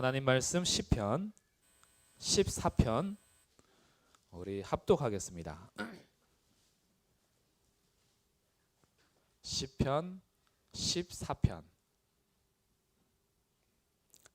하나님 말씀 시편 14편 우리 합독하겠습니다. 시편 14편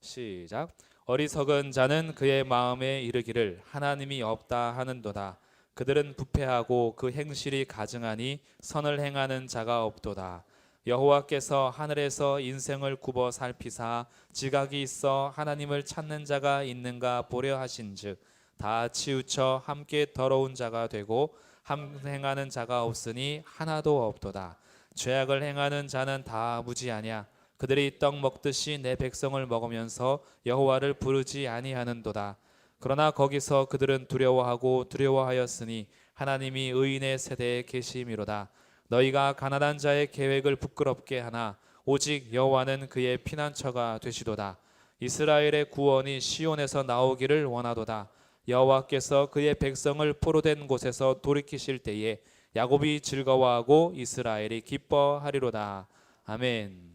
시작. 어리석은 자는 그의 마음에 이르기를 하나님이 없다 하는도다. 그들은 부패하고 그 행실이 가증하니 선을 행하는 자가 없도다. 여호와께서 하늘에서 인생을 굽어 살피사 지각이 있어 하나님을 찾는 자가 있는가 보려 하신즉 다 치우쳐 함께 더러운 자가 되고 함행하는 자가 없으니 하나도 없도다. 죄악을 행하는 자는 다 무지하냐. 그들이 떡 먹듯이 내 백성을 먹으면서 여호와를 부르지 아니하는도다. 그러나 거기서 그들은 두려워하고 두려워하였으니 하나님이 의인의 세대에 계심이로다. 너희가 가난한 자의 계획을 부끄럽게 하나 오직 여호와는 그의 피난처가 되시도다. 이스라엘의 구원이 시온에서 나오기를 원하도다. 여호와께서 그의 백성을 포로된 곳에서 돌이키실 때에 야곱이 즐거워하고 이스라엘이 기뻐하리로다. 아멘.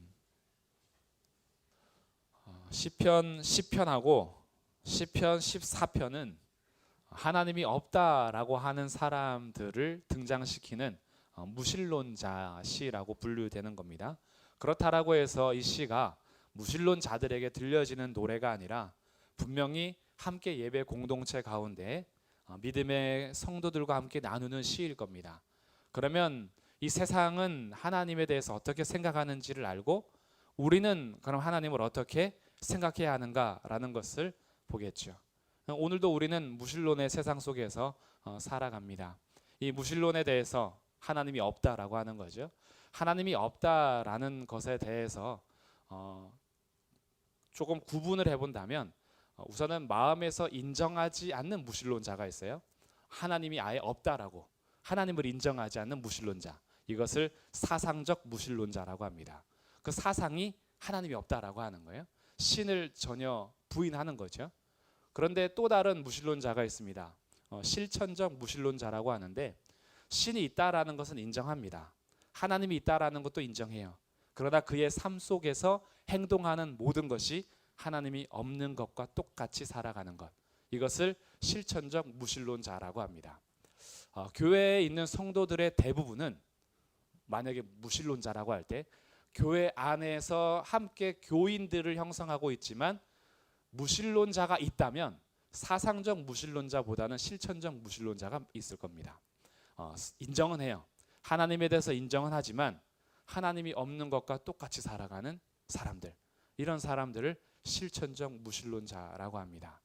시편하고 시편 14편은 하나님이 없다라고 하는 사람들을 등장시키는 무신론자 시라고 분류되는 겁니다. 그렇다라고 해서 이 시가 무신론자들에게 들려지는 노래가 아니라 분명히 함께 예배 공동체 가운데 믿음의 성도들과 함께 나누는 시일 겁니다. 그러면 이 세상은 하나님에 대해서 어떻게 생각하는지를 알고 우리는 그럼 하나님을 어떻게 생각해야 하는가라는 것을 보겠죠. 오늘도 우리는 무신론의 세상 속에서 살아갑니다. 이 무신론에 대해서 하나님이 없다라고 하는 거죠. 하나님이 없다라는 것에 대해서 조금 구분을 해본다면 우선은 마음에서 인정하지 않는 무신론자가 있어요. 하나님이 아예 없다라고 하나님을 인정하지 않는 무신론자, 이것을 사상적 무신론자라고 합니다. 그 사상이 하나님이 없다라고 하는 거예요. 신을 전혀 부인하는 거죠. 그런데 또 다른 무신론자가 있습니다. 실천적 무신론자라고 하는데 신이 있다라는 것은 인정합니다. 하나님이 있다라는 것도 인정해요. 그러나 그의 삶 속에서 행동하는 모든 것이 하나님이 없는 것과 똑같이 살아가는 것, 이것을 실천적 무신론자라고 합니다. 교회에 있는 성도들의 대부분은 만약에 무신론자라고 할 때 교회 안에서 함께 교인들을 형성하고 있지만 무신론자가 있다면 사상적 무신론자보다는 실천적 무신론자가 있을 겁니다. 인정은 해요. 하나님에 대해서 인정은 하지만 하나님이 없는 것과 똑같이 살아가는 사람들, 이런 사람들을 실천적 무신론자라고 합니다.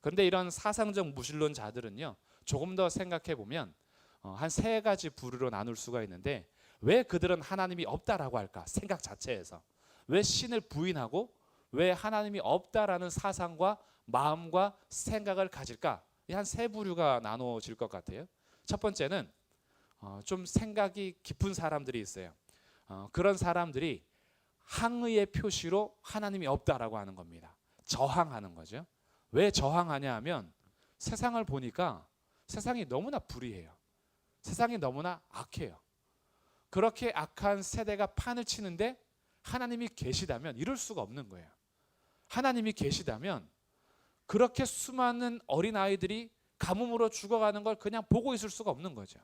그런데 이런 사상적 무신론자들은요, 조금 더 생각해 보면 한 세 가지 부류로 나눌 수가 있는데, 왜 그들은 하나님이 없다라고 할까? 생각 자체에서 왜 신을 부인하고 왜 하나님이 없다라는 사상과 마음과 생각을 가질까? 한 세 부류가 나눠질 것 같아요. 첫 번째는 좀 생각이 깊은 사람들이 있어요. 그런 사람들이 항의의 표시로 하나님이 없다라고 하는 겁니다. 저항하는 거죠. 왜 저항하냐 하면 세상을 보니까 세상이 너무나 불의해요. 세상이 너무나 악해요. 그렇게 악한 세대가 판을 치는데 하나님이 계시다면 이럴 수가 없는 거예요. 하나님이 계시다면 그렇게 수많은 어린아이들이 가뭄으로 죽어가는 걸 그냥 보고 있을 수가 없는 거죠.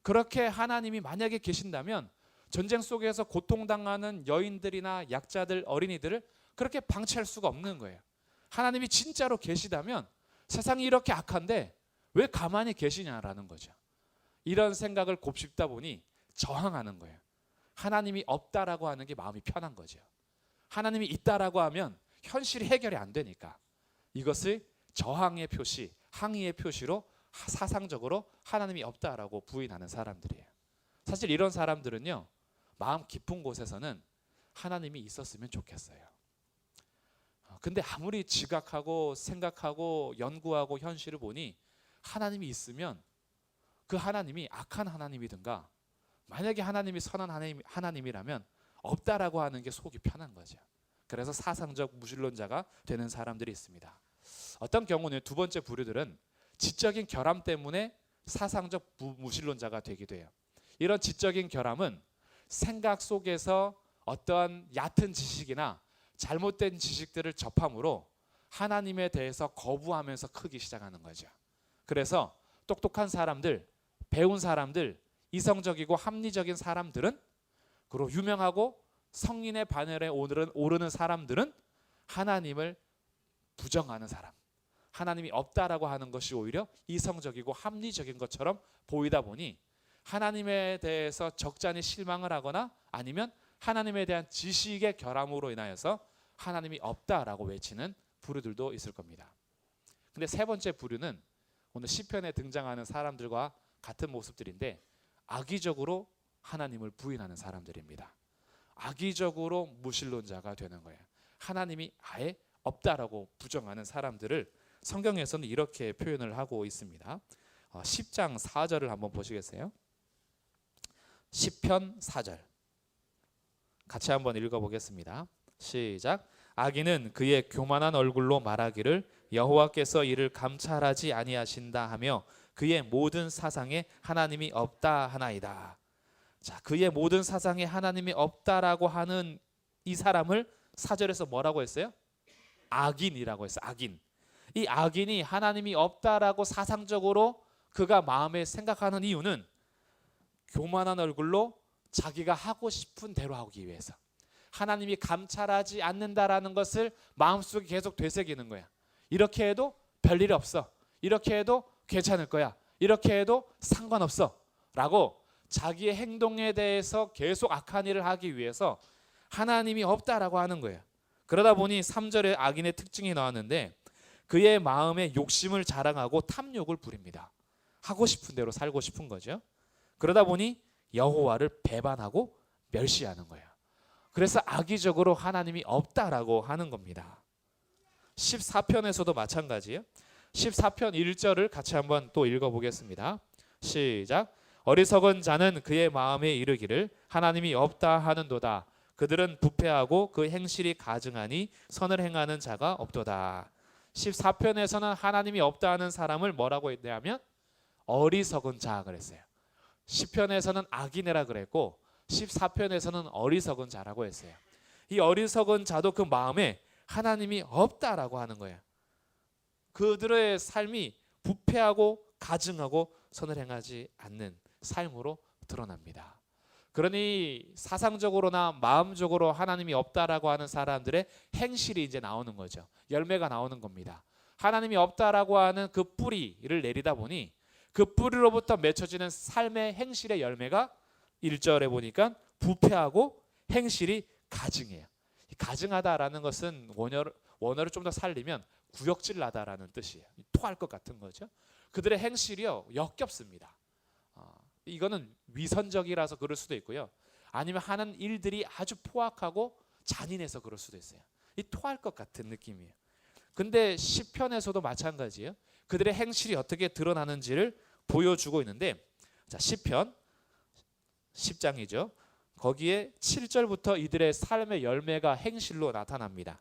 그렇게 하나님이 만약에 계신다면 전쟁 속에서 고통당하는 여인들이나 약자들, 어린이들을 그렇게 방치할 수가 없는 거예요. 하나님이 진짜로 계시다면 세상이 이렇게 악한데 왜 가만히 계시냐라는 거죠. 이런 생각을 곱씹다 보니 저항하는 거예요. 하나님이 없다라고 하는 게 마음이 편한 거죠. 하나님이 있다라고 하면 현실이 해결이 안 되니까 이것을 저항의 표시, 항의의 표시로 사상적으로 하나님이 없다라고 부인하는 사람들이에요. 사실 이런 사람들은요, 마음 깊은 곳에서는 하나님이 있었으면 좋겠어요. 근데 아무리 지각하고 생각하고 연구하고 현실을 보니 하나님이 있으면 그 하나님이 악한 하나님이든가 만약에 하나님이 선한 하나님이라면 없다라고 하는 게 속이 편한 거죠. 그래서 사상적 무신론자가 되는 사람들이 있습니다. 어떤 경우는 두 번째 부류들은 지적인 결함 때문에 사상적 무신론자가 되기도 해요. 이런 지적인 결함은 생각 속에서 어떠한 얕은 지식이나 잘못된 지식들을 접함으로 하나님에 대해서 거부하면서 크기 시작하는 거죠. 그래서 똑똑한 사람들, 배운 사람들, 이성적이고 합리적인 사람들은, 그리고 유명하고 성인의 반열에 오르는 사람들은 하나님을 부정하는 사람, 하나님이 없다라고 하는 것이 오히려 이성적이고 합리적인 것처럼 보이다 보니 하나님에 대해서 적잖이 실망을 하거나 아니면 하나님에 대한 지식의 결함으로 인하여서 하나님이 없다라고 외치는 부류들도 있을 겁니다. 근데 세 번째 부류는 오늘 시편에 등장하는 사람들과 같은 모습들인데 악의적으로 하나님을 부인하는 사람들입니다. 악의적으로 무신론자가 되는 거예요. 하나님이 아예 없다라고 부정하는 사람들을 성경에서는 이렇게 표현을 하고 있습니다. 10장 4절을 한번 보시겠어요? 시편 4절 같이 한번 읽어보겠습니다. 시작. 악인은 그의 교만한 얼굴로 말하기를 여호와께서 이를 감찰하지 아니하신다 하며 그의 모든 사상에 하나님이 없다 하나이다. 자, 그의 모든 사상에 하나님이 없다라고 하는 이 사람을 4절에서 뭐라고 했어요? 악인이라고 했어요. 악인. 이 악인이 하나님이 없다라고 사상적으로 그가 마음에 생각하는 이유는 교만한 얼굴로 자기가 하고 싶은 대로 하기 위해서, 하나님이 감찰하지 않는다라는 것을 마음속에 계속 되새기는 거야. 이렇게 해도 별일 없어, 이렇게 해도 괜찮을 거야, 이렇게 해도 상관없어 라고 자기의 행동에 대해서 계속 악한 일을 하기 위해서 하나님이 없다라고 하는 거예요. 그러다 보니 3절에 악인의 특징이 나왔는데 그의 마음에 욕심을 자랑하고 탐욕을 부립니다. 하고 싶은 대로 살고 싶은 거죠. 그러다 보니 여호와를 배반하고 멸시하는 거예요. 그래서 악의적으로 하나님이 없다라고 하는 겁니다. 14편에서도 마찬가지예요. 14편 1절을 같이 한번 또 읽어보겠습니다. 시작. 어리석은 자는 그의 마음에 이르기를 하나님이 없다 하는도다. 그들은 부패하고 그 행실이 가증하니 선을 행하는 자가 없도다. 14편에서는 하나님이 없다 하는 사람을 뭐라고 했냐면 어리석은 자 그랬어요. 10편에서는 악인이라 그랬고 14편에서는 어리석은 자라고 했어요. 이 어리석은 자도 그 마음에 하나님이 없다라고 하는 거예요. 그들의 삶이 부패하고 가증하고 선을 행하지 않는 삶으로 드러납니다. 그러니 사상적으로나 마음적으로 하나님이 없다라고 하는 사람들의 행실이 이제 나오는 거죠. 열매가 나오는 겁니다. 하나님이 없다라고 하는 그 뿌리를 내리다 보니 그 뿌리로부터 맺혀지는 삶의 행실의 열매가 1절에 보니까 부패하고 행실이 가증해요. 가증하다라는 것은 원어를 좀 더 살리면 구역질 나다라는 뜻이에요. 토할 것 같은 거죠. 그들의 행실이요 역겹습니다. 이거는 위선적이라서 그럴 수도 있고요. 아니면 하는 일들이 아주 포악하고 잔인해서 그럴 수도 있어요. 이 토할 것 같은 느낌이에요. 근데 시편에서도 마찬가지예요. 그들의 행실이 어떻게 드러나는지를 보여주고 있는데, 자, 시편 10장이죠. 거기에 7절부터 이들의 삶의 열매가 행실로 나타납니다.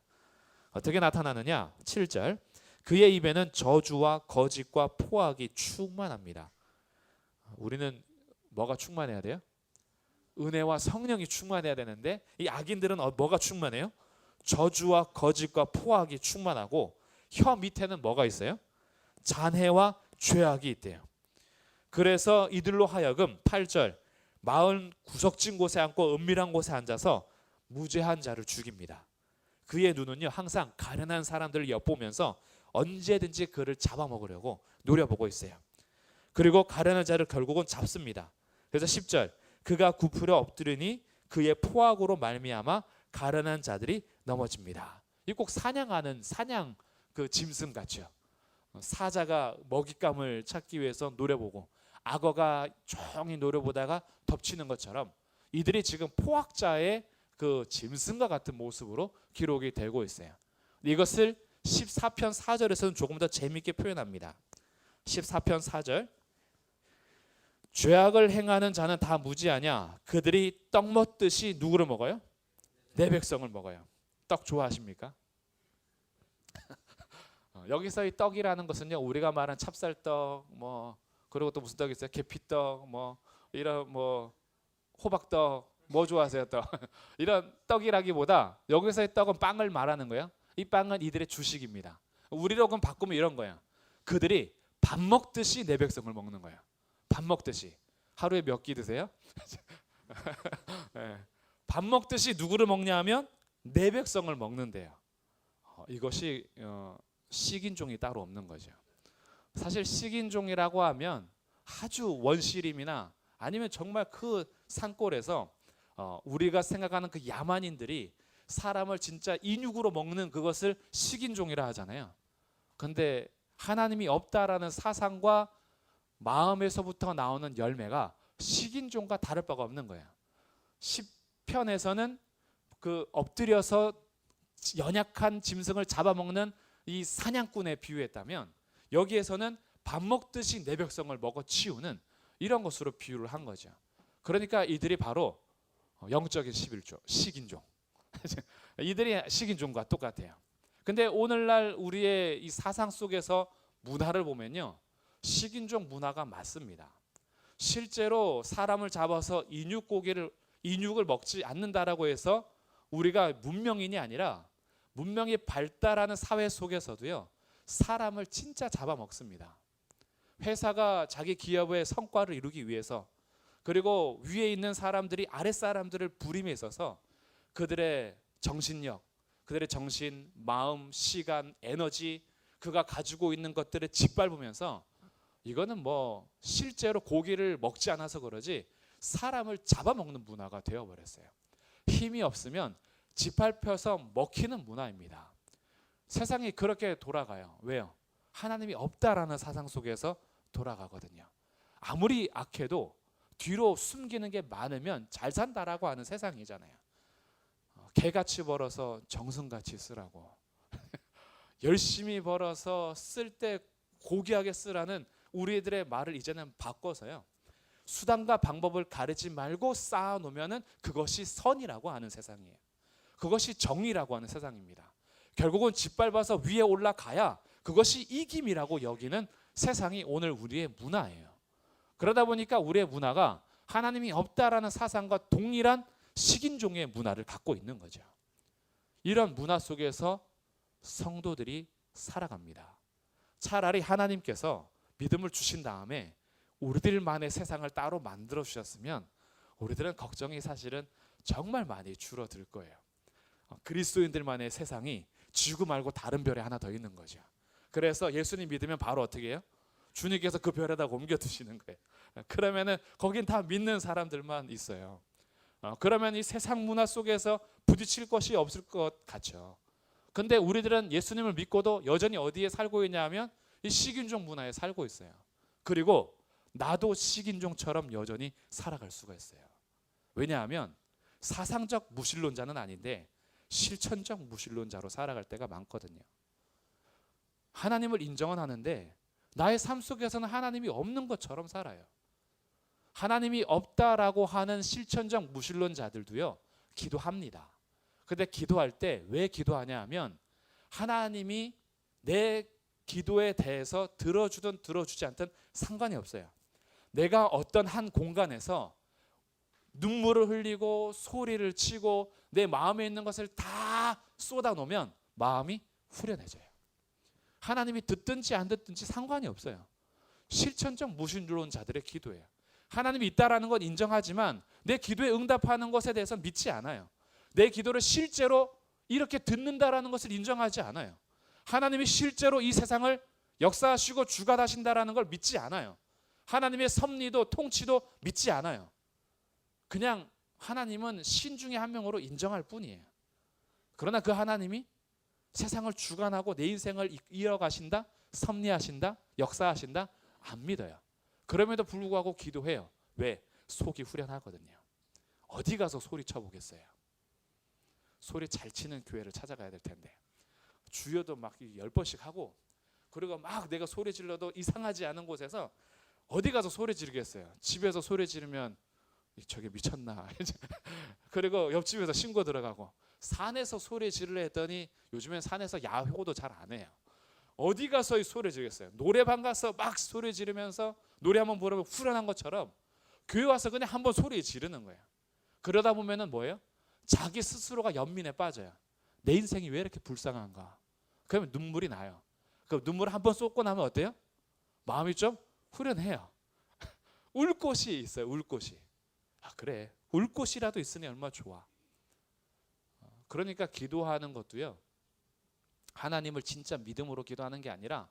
어떻게 나타나느냐? 7절. 그의 입에는 저주와 거짓과 포악이 충만합니다. 우리는 뭐가 충만해야 돼요? 은혜와 성령이 충만해야 되는데 이 악인들은 뭐가 충만해요? 저주와 거짓과 포악이 충만하고 혀 밑에는 뭐가 있어요? 잔해와 죄악이 있대요. 그래서 이들로 하여금 8절 마을 구석진 곳에 앉고 은밀한 곳에 앉아서 무죄한 자를 죽입니다. 그의 눈은요 항상 가련한 사람들을 엿보면서 언제든지 그를 잡아먹으려고 노려보고 있어요. 그리고 가련한 자를 결국은 잡습니다. 그래서 10절 그가 굽으려 엎드리니 그의 포악으로 말미암아 가련한 자들이 넘어집니다. 이 꼭 사냥하는 사냥 그 짐승 같죠. 사자가 먹잇감을 찾기 위해서 노려보고 악어가 조용히 노려보다가 덮치는 것처럼 이들이 지금 포악자의 그 짐승과 같은 모습으로 기록이 되고 있어요. 이것을 14편 4절에서는 조금 더 재미있게 표현합니다. 14편 4절 죄악을 행하는 자는 다 무지하냐? 그들이 떡 먹듯이 누구를 먹어요? 내 백성을 먹어요. 떡 좋아하십니까? 여기서 이 떡이라는 것은요 우리가 말한 찹쌀떡 뭐 그리고 또 무슨 떡이 있어요? 계피떡 뭐 이런 뭐 호박떡 뭐 좋아하세요? 떡 이런 떡이라기보다 여기서의 떡은 빵을 말하는 거예요. 이 빵은 이들의 주식입니다. 우리로 그럼 바꾸면 이런 거야. 그들이 밥 먹듯이 내 백성을 먹는 거야. 밥 먹듯이. 하루에 몇 끼 드세요? 네. 밥 먹듯이 누구를 먹냐 하면 내 백성을 먹는데요. 이것이 식인종이 따로 없는 거죠. 사실 식인종이라고 하면 아주 원시림이나 아니면 정말 그 산골에서 우리가 생각하는 그 야만인들이 사람을 진짜 인육으로 먹는 그것을 식인종이라 하잖아요. 근데 하나님이 없다라는 사상과 마음에서부터 나오는 열매가 식인종과 다를 바가 없는 거예요. 시편에서는 그 엎드려서 연약한 짐승을 잡아먹는 이 사냥꾼에 비유했다면, 여기에서는 밥 먹듯이 내 백성을 먹어 치우는 이런 것으로 비유를 한 거죠. 그러니까 이들이 바로 영적인 11조 식인종. 이들이 식인종과 똑같아요. 근데 오늘날 우리의 이 사상 속에서 문화를 보면요, 식인종 문화가 맞습니다. 실제로 사람을 잡아서 인육을 먹지 않는다라고 해서 우리가 문명인이 아니라 문명이 발달하는 사회 속에서도요, 사람을 진짜 잡아먹습니다. 회사가 자기 기업의 성과를 이루기 위해서, 그리고 위에 있는 사람들이 아래 사람들을 부림에 있어서 그들의 정신력, 그들의 정신, 마음, 시간, 에너지, 그가 가지고 있는 것들을 짓밟으면서, 이거는 뭐 실제로 고기를 먹지 않아서 그러지 사람을 잡아먹는 문화가 되어버렸어요. 힘이 없으면 짓밟혀서 먹히는 문화입니다. 세상이 그렇게 돌아가요. 왜요? 하나님이 없다라는 사상 속에서 돌아가거든요. 아무리 악해도 뒤로 숨기는 게 많으면 잘 산다라고 하는 세상이잖아요. 개같이 벌어서 정승같이 쓰라고 열심히 벌어서 쓸 때 고귀하게 쓰라는 우리들의 말을 이제는 바꿔서요, 수단과 방법을 가리지 말고 쌓아놓으면 그것이 선이라고 하는 세상이에요. 그것이 정의라고 하는 세상입니다. 결국은 짓밟아서 위에 올라가야 그것이 이김이라고 여기는 세상이 오늘 우리의 문화예요. 그러다 보니까 우리의 문화가 하나님이 없다라는 사상과 동일한 식인종의 문화를 갖고 있는 거죠. 이런 문화 속에서 성도들이 살아갑니다. 차라리 하나님께서 믿음을 주신 다음에 우리들만의 세상을 따로 만들어 주셨으면 우리들은 걱정이 사실은 정말 많이 줄어들 거예요. 그리스도인들만의 세상이 지구 말고 다른 별에 하나 더 있는 거죠. 그래서 예수님 믿으면 바로 어떻게 해요? 주님께서 그 별에다 옮겨 두시는 거예요. 그러면은 거긴 다 믿는 사람들만 있어요. 그러면 이 세상 문화 속에서 부딪힐 것이 없을 것 같죠. 근데 우리들은 예수님을 믿고도 여전히 어디에 살고 있냐 하면 이 식인종 문화에 살고 있어요. 그리고 나도 식인종처럼 여전히 살아갈 수가 있어요. 왜냐하면 사상적 무신론자는 아닌데 실천적 무신론자로 살아갈 때가 많거든요. 하나님을 인정은 하는데 나의 삶 속에서는 하나님이 없는 것처럼 살아요. 하나님이 없다라고 하는 실천적 무신론자들도요, 기도합니다. 근데 기도할 때 왜 기도하냐 하면 하나님이 내 기도에 대해서 들어주든 들어주지 않든 상관이 없어요. 내가 어떤 한 공간에서 눈물을 흘리고 소리를 치고 내 마음에 있는 것을 다 쏟아놓으면 마음이 후련해져요. 하나님이 듣든지 안 듣든지 상관이 없어요. 실천적 무신론자들의 기도예요. 하나님이 있다라는 건 인정하지만 내 기도에 응답하는 것에 대해서 믿지 않아요. 내 기도를 실제로 이렇게 듣는다라는 것을 인정하지 않아요. 하나님이 실제로 이 세상을 역사하시고 주관하신다라는 걸 믿지 않아요. 하나님의 섭리도 통치도 믿지 않아요. 그냥 하나님은 신 중에 한 명으로 인정할 뿐이에요. 그러나 그 하나님이 세상을 주관하고 내 인생을 이어가신다, 섭리하신다, 역사하신다, 안 믿어요. 그럼에도 불구하고 기도해요. 왜? 속이 후련하거든요. 어디 가서 소리 쳐보겠어요. 소리 잘 치는 교회를 찾아가야 될 텐데 주여도 막 10번씩 하고, 그리고 막 내가 소리 질러도 이상하지 않은 곳에서 어디 가서 소리 지르겠어요. 집에서 소리 지르면 저게 미쳤나 그리고 옆집에서 신고 들어가고, 산에서 소리 지르려 했더니 요즘엔 산에서 야호도 잘 안 해요. 어디 가서 이 소리 지르겠어요. 노래방 가서 막 소리 지르면서 노래 한번 부르면 후련한 것처럼 교회 와서 그냥 한번 소리 지르는 거예요. 그러다 보면은 뭐예요? 자기 스스로가 연민에 빠져요. 내 인생이 왜 이렇게 불쌍한가? 그러면 눈물이 나요. 그 눈물 한 번 쏟고 나면 어때요? 마음이 좀 후련해요. 울 곳이 있어요. 울 곳이. 아 그래. 울 곳이라도 있으니 얼마나 좋아. 그러니까 기도하는 것도요. 하나님을 진짜 믿음으로 기도하는 게 아니라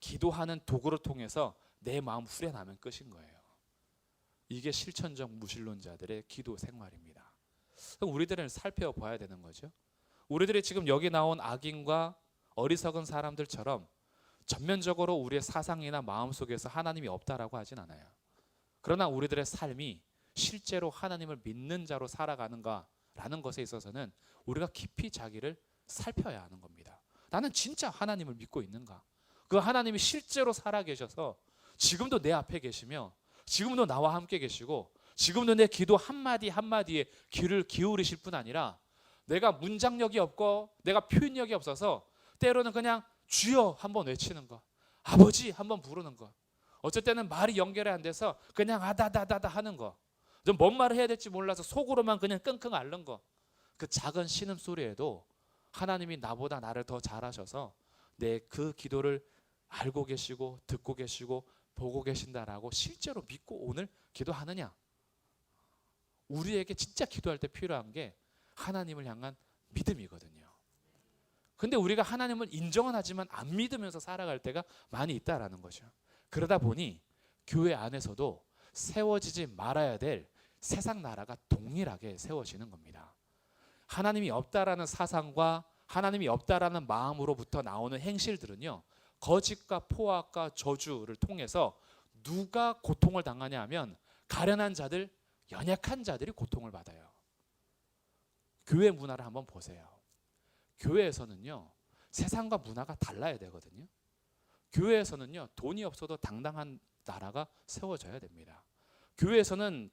기도하는 도구를 통해서 내 마음 후련하면 끝인 거예요. 이게 실천적 무신론자들의 기도 생활입니다. 우리들은 살펴봐야 되는 거죠. 우리들이 지금 여기 나온 악인과 어리석은 사람들처럼 전면적으로 우리의 사상이나 마음속에서 하나님이 없다라고 하진 않아요. 그러나 우리들의 삶이 실제로 하나님을 믿는 자로 살아가는가라는 것에 있어서는 우리가 깊이 자기를 살펴야 하는 겁니다. 나는 진짜 하나님을 믿고 있는가? 그 하나님이 실제로 살아계셔서 지금도 내 앞에 계시며 지금도 나와 함께 계시고 지금도 내 기도 한마디 한마디에 귀를 기울이실 뿐 아니라 내가 문장력이 없고 내가 표현력이 없어서 때로는 그냥 주여 한번 외치는 거, 아버지 한번 부르는 거, 어쩔 때는 말이 연결이 안 돼서 그냥 아다다다다 하는 거, 좀 뭔 말을 해야 될지 몰라서 속으로만 그냥 끙끙 앓는 거, 그 작은 신음소리에도 하나님이 나보다 나를 더 잘하셔서 내 그 기도를 알고 계시고 듣고 계시고 보고 계신다라고 실제로 믿고 오늘 기도하느냐? 우리에게 진짜 기도할 때 필요한 게 하나님을 향한 믿음이거든요. 근데 우리가 하나님을 인정은 하지만 안 믿으면서 살아갈 때가 많이 있다라는 거죠. 그러다 보니 교회 안에서도 세워지지 말아야 될 세상 나라가 동일하게 세워지는 겁니다. 하나님이 없다라는 사상과 하나님이 없다라는 마음으로부터 나오는 행실들은요, 거짓과 포악과 저주를 통해서 누가 고통을 당하냐 하면 가련한 자들, 연약한 자들이 고통을 받아요. 교회 문화를 한번 보세요. 교회에서는요, 세상과 문화가 달라야 되거든요. 교회에서는요, 돈이 없어도 당당한 나라가 세워져야 됩니다. 교회에서는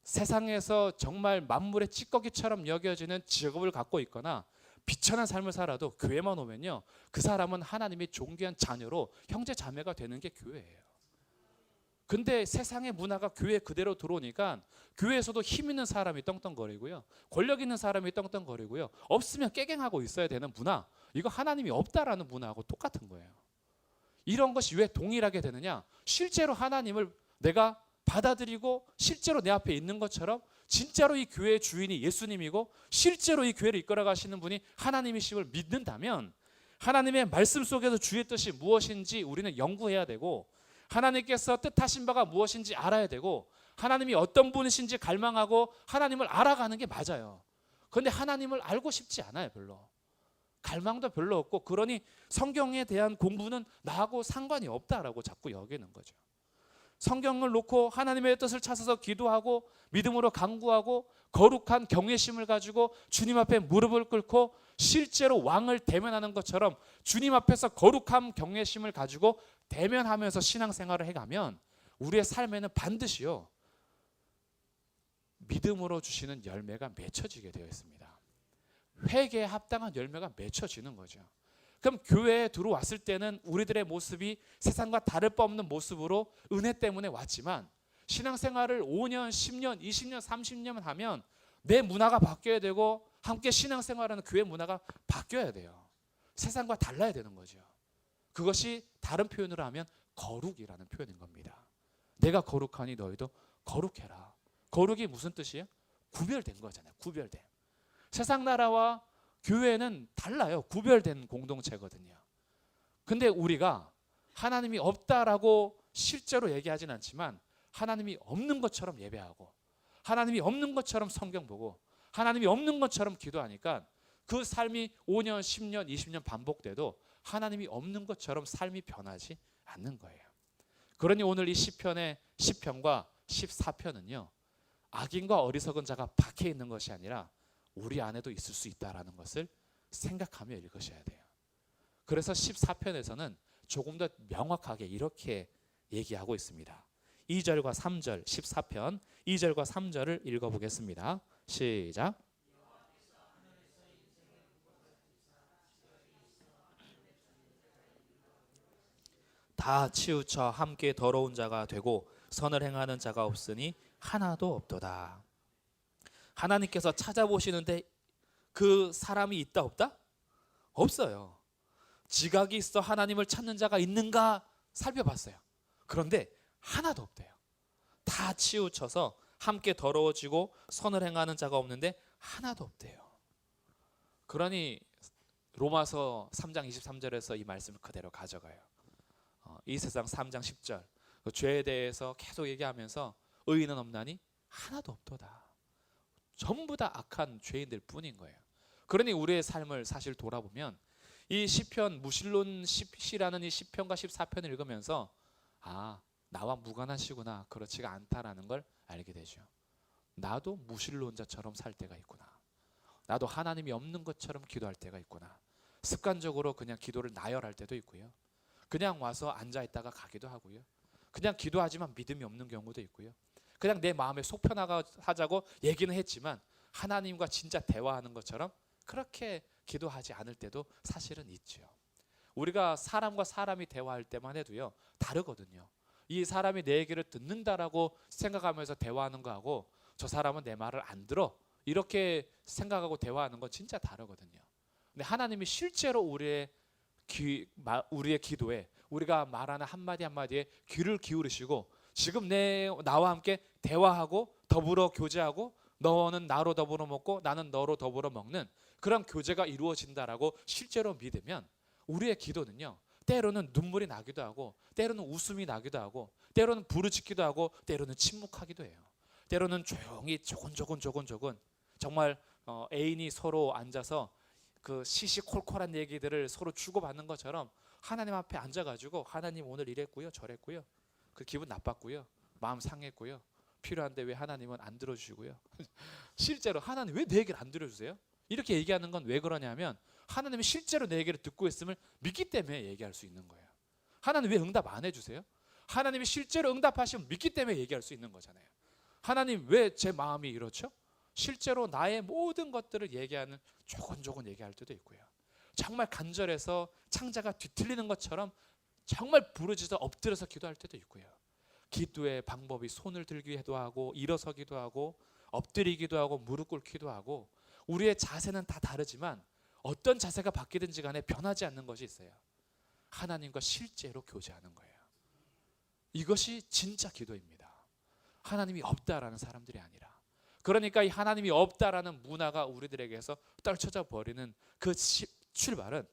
세상에서 정말 만물의 찌꺼기처럼 여겨지는 직업을 갖고 있거나 비천한 삶을 살아도 교회만 오면요, 그 사람은 하나님의 존귀한 자녀로 형제 자매가 되는 게 교회예요. 근데 세상의 문화가 교회 그대로 들어오니까 교회에서도 힘 있는 사람이 떵떵거리고요, 권력 있는 사람이 떵떵거리고요, 없으면 깨갱하고 있어야 되는 문화, 이거 하나님이 없다라는 문화하고 똑같은 거예요. 이런 것이 왜 동일하게 되느냐? 실제로 하나님을 내가 받아들이고 실제로 내 앞에 있는 것처럼 진짜로 이 교회의 주인이 예수님이고 실제로 이 교회를 이끌어 가시는 분이 하나님이심을 믿는다면 하나님의 말씀 속에서 주의 뜻이 무엇인지 우리는 연구해야 되고, 하나님께서 뜻하신 바가 무엇인지 알아야 되고, 하나님이 어떤 분이신지 갈망하고 하나님을 알아가는 게 맞아요. 그런데 하나님을 알고 싶지 않아요. 별로. 갈망도 별로 없고, 그러니 성경에 대한 공부는 나하고 상관이 없다라고 자꾸 여기는 거죠. 성경을 놓고 하나님의 뜻을 찾아서 기도하고 믿음으로 간구하고 거룩한 경외심을 가지고 주님 앞에 무릎을 꿇고 실제로 왕을 대면하는 것처럼 주님 앞에서 거룩한 경외심을 가지고 대면하면서 신앙생활을 해가면 우리의 삶에는 반드시요, 믿음으로 주시는 열매가 맺혀지게 되어 있습니다. 회개에 합당한 열매가 맺혀지는 거죠. 그럼 교회에 들어왔을 때는 우리들의 모습이 세상과 다를 바 없는 모습으로 은혜 때문에 왔지만 신앙생활을 5년, 10년, 20년, 30년 하면 내 문화가 바뀌어야 되고 함께 신앙생활하는 교회 문화가 바뀌어야 돼요. 세상과 달라야 되는 거죠. 그것이 다른 표현으로 하면 거룩이라는 표현인 겁니다. 내가 거룩하니 너희도 거룩해라. 거룩이 무슨 뜻이에요? 구별된 거잖아요. 구별된. 세상 나라와 교회는 달라요. 구별된 공동체거든요. 근데 우리가 하나님이 없다라고 실제로 얘기하진 않지만 하나님이 없는 것처럼 예배하고 하나님이 없는 것처럼 성경 보고 하나님이 없는 것처럼 기도하니까 그 삶이 5년, 10년, 20년 반복돼도 하나님이 없는 것처럼 삶이 변하지 않는 거예요. 그러니 오늘 이 시편의 10편과 14편은요, 악인과 어리석은 자가 박해 있는 것이 아니라 우리 안에도 있을 수 있다라는 것을 생각하며 읽으셔야 돼요. 그래서 14편에서는 조금 더 명확하게 이렇게 얘기하고 있습니다. 2절과 3절 14편 2절과 3절을 읽어보겠습니다. 시작. 다 치우쳐 함께 더러운 자가 되고 선을 행하는 자가 없으니 하나도 없도다. 하나님께서 찾아보시는데 그 사람이 있다 없다? 없어요. 지각이 있어 하나님을 찾는 자가 있는가 살펴봤어요. 그런데 하나도 없대요. 다 치우쳐서 함께 더러워지고 선을 행하는 자가 없는데 하나도 없대요. 그러니 로마서 3장 23절에서 이 말씀을 그대로 가져가요. 이 세상 3장 10절 그 죄에 대해서 계속 얘기하면서 의인은 없나니 하나도 없도다. 전부 다 악한 죄인들 뿐인 거예요. 그러니 우리의 삶을 사실 돌아보면 이 시편 무신론 시라는 이 시편과 14편을 읽으면서 아, 나와 무관하시구나, 그렇지가 않다라는 걸 알게 되죠. 나도 무신론자처럼 살 때가 있구나. 나도 하나님이 없는 것처럼 기도할 때가 있구나. 습관적으로 그냥 기도를 나열할 때도 있고요. 그냥 와서 앉아있다가 가기도 하고요. 그냥 기도하지만 믿음이 없는 경우도 있고요. 그냥 내 마음에 속 편하자고 얘기는 했지만 하나님과 진짜 대화하는 것처럼 그렇게 기도하지 않을 때도 사실은 있죠. 우리가 사람과 사람이 대화할 때만 해도요, 다르거든요. 이 사람이 내 얘기를 듣는다라고 생각하면서 대화하는 거하고 저 사람은 내 말을 안 들어 이렇게 생각하고 대화하는 건 진짜 다르거든요. 근데 하나님이 실제로 우리의 기도에, 우리가 말하는 한마디 한마디에 귀를 기울이시고 지금 나와 함께 대화하고 더불어 교제하고 너는 나로 더불어 먹고 나는 너로 더불어 먹는 그런 교제가 이루어진다라고 실제로 믿으면 우리의 기도는요, 때로는 눈물이 나기도 하고 때로는 웃음이 나기도 하고 때로는 부르짖기도 하고 때로는 침묵하기도 해요. 때로는 조용히 조곤조곤 정말 애인이 서로 앉아서 그 시시콜콜한 얘기들을 서로 주고받는 것처럼 하나님 앞에 앉아가지고 하나님 오늘 이랬고요 저랬고요 그 기분 나빴고요 마음 상했고요 필요한데 왜 하나님은 안 들어주시고요 실제로 하나님 왜 내 얘기를 안 들어주세요? 이렇게 얘기하는 건 왜 그러냐면 하나님이 실제로 내 얘기를 듣고 있음을 믿기 때문에 얘기할 수 있는 거예요. 하나님 왜 응답 안 해주세요? 하나님이 실제로 응답하시면 믿기 때문에 얘기할 수 있는 거잖아요. 하나님 왜 제 마음이 이렇죠? 실제로 나의 모든 것들을 얘기하는 조곤조곤 얘기할 때도 있고요. 정말 간절해서 창자가 뒤틀리는 것처럼 정말 부르짖어 엎드려서 기도할 때도 있고요. 기도의 방법이 손을 들기도 하고 일어서기도 하고 엎드리기도 하고 무릎 꿇기도 하고 우리의 자세는 다 다르지만 어떤 자세가 바뀌든지 간에 변하지 않는 것이 있어요. 하나님과 실제로 교제하는 거예요. 이것이 진짜 기도입니다. 하나님이 없다라는 사람들이 아니라. 그러니까 이 하나님이 없다라는 문화가 우리들에게서 떨쳐져 버리는 그 출발은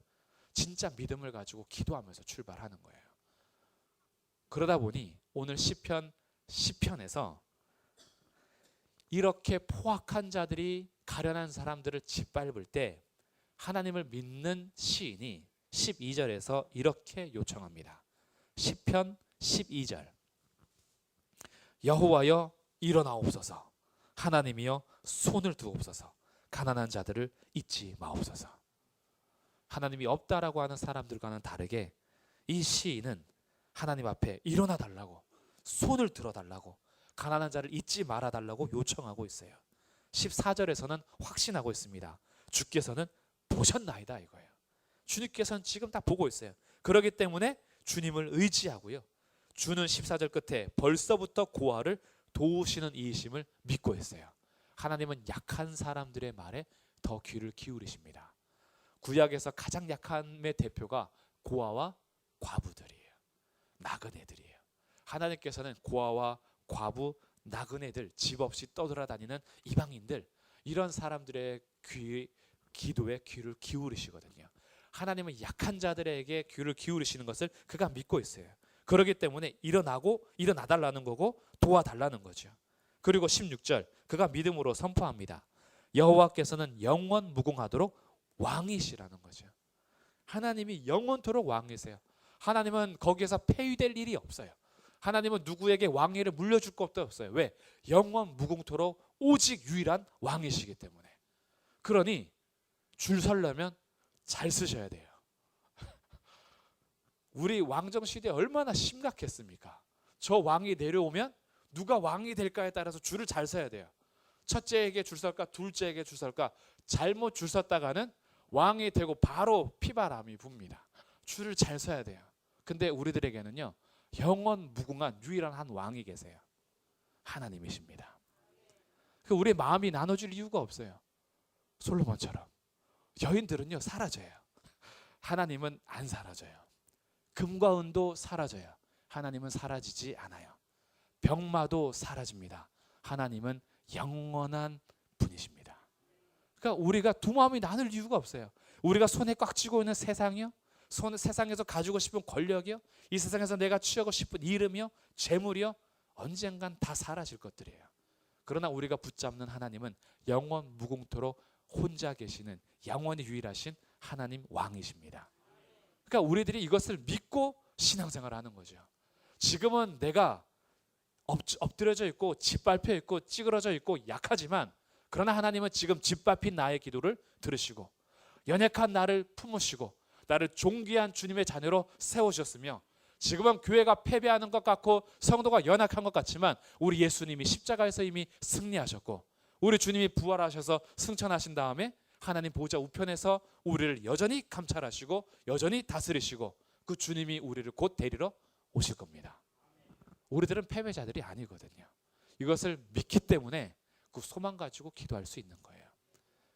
진짜 믿음을 가지고 기도하면서 출발하는 거예요. 그러다 보니 오늘 시편 10편에서 이렇게 포악한 자들이 가련한 사람들을 짓밟을 때 하나님을 믿는 시인이 12절에서 이렇게 요청합니다. 시편 12절 여호와여 일어나옵소서 하나님이여 손을 두옵소서 가난한 자들을 잊지 마옵소서. 하나님이 없다라고 하는 사람들과는 다르게 이 시인은 하나님 앞에 일어나 달라고 손을 들어 달라고 가난한 자를 잊지 말아 달라고 요청하고 있어요. 14절에서는 확신하고 있습니다. 주께서는 보셨나이다 이거예요. 주님께서는 지금 다 보고 있어요. 그렇기 때문에 주님을 의지하고요. 주는 14절 끝에 벌써부터 고아를 도우시는 이이심을 믿고 있어요. 하나님은 약한 사람들의 말에 더 귀를 기울이십니다. 구약에서 가장 약함의 대표가 고아와 과부들이에요. 나그네들이에요. 하나님께서는 고아와 과부, 나그네들, 집 없이 떠돌아다니는 이방인들 이런 사람들의 기도에 귀를 기울이시거든요. 하나님은 약한 자들에게 귀를 기울이시는 것을 그가 믿고 있어요. 그렇기 때문에 일어나달라는 거고 도와달라는 거죠. 그리고 16절 그가 믿음으로 선포합니다. 여호와께서는 영원 무궁하도록 왕이시라는 거죠. 하나님이 영원토록 왕이세요. 하나님은 거기에서 폐위될 일이 없어요. 하나님은 누구에게 왕위를 물려줄 것도 없어요. 왜? 영원 무궁토록 오직 유일한 왕이시기 때문에. 그러니 줄 서려면 잘 쓰셔야 돼요. 우리 왕정 시대 얼마나 심각했습니까? 저 왕이 내려오면 누가 왕이 될까에 따라서 줄을 잘 서야 돼요. 첫째에게 줄 설까 둘째에게 줄 설까 잘못 줄 섰다가는 왕이 되고 바로 피바람이 붑니다. 줄을 잘 서야 돼요. 근데 우리들에게는요 영원 무궁한 유일한 한 왕이 계세요. 하나님이십니다. 우리의 마음이 나눠질 이유가 없어요. 솔로몬처럼 여인들은요 사라져요. 하나님은 안 사라져요. 금과 은도 사라져요. 하나님은 사라지지 않아요. 병마도 사라집니다. 하나님은 영원한 분이십니다. 그러니까 우리가 두 마음이 나눌 이유가 없어요. 우리가 손에 꽉 쥐고 있는 세상이요, 세상에서 가지고 싶은 권력이요, 이 세상에서 내가 취하고 싶은 이름이요, 재물이요, 언젠간 다 사라질 것들이에요. 그러나 우리가 붙잡는 하나님은 영원 무궁토록 혼자 계시는 영원히 유일하신 하나님 왕이십니다. 그러니까 우리들이 이것을 믿고 신앙생활을 하는 거죠. 지금은 내가 엎드려져 있고 짓밟혀 있고 찌그러져 있고 약하지만, 그러나 하나님은 지금 짓밟힌 나의 기도를 들으시고 연약한 나를 품으시고 나를 존귀한 주님의 자녀로 세우셨으며, 지금은 교회가 패배하는 것 같고 성도가 연약한 것 같지만 우리 예수님이 십자가에서 이미 승리하셨고 우리 주님이 부활하셔서 승천하신 다음에 하나님 보좌 우편에서 우리를 여전히 감찰하시고 여전히 다스리시고 그 주님이 우리를 곧 데리러 오실 겁니다. 우리들은 패배자들이 아니거든요. 이것을 믿기 때문에 그 소망 가지고 기도할 수 있는 거예요.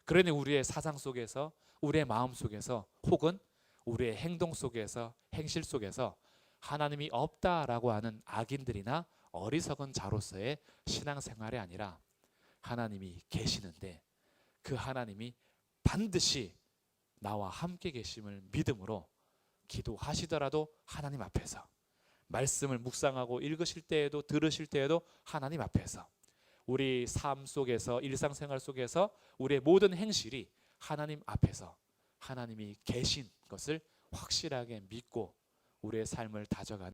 그러니 우리의 사상 속에서, 우리의 마음 속에서, 혹은 우리의 행동 속에서, 행실 속에서 하나님이 없다라고 하는 악인들이나 어리석은 자로서의 신앙생활이 아니라 하나님이 계시는데 그 하나님이 반드시 나와 함께 계심을 믿음으로 기도하시더라도 하나님 앞에서, 말씀을 묵상하고 읽으실 때에도 들으실 때에도 하나님 앞에서, 우리 삶 속에서, 일상생활 속에서 우리의 모든 행실이 하나님 앞에서 하나님이 계신 것을 확실하게 믿고 우리의 삶을 다져가는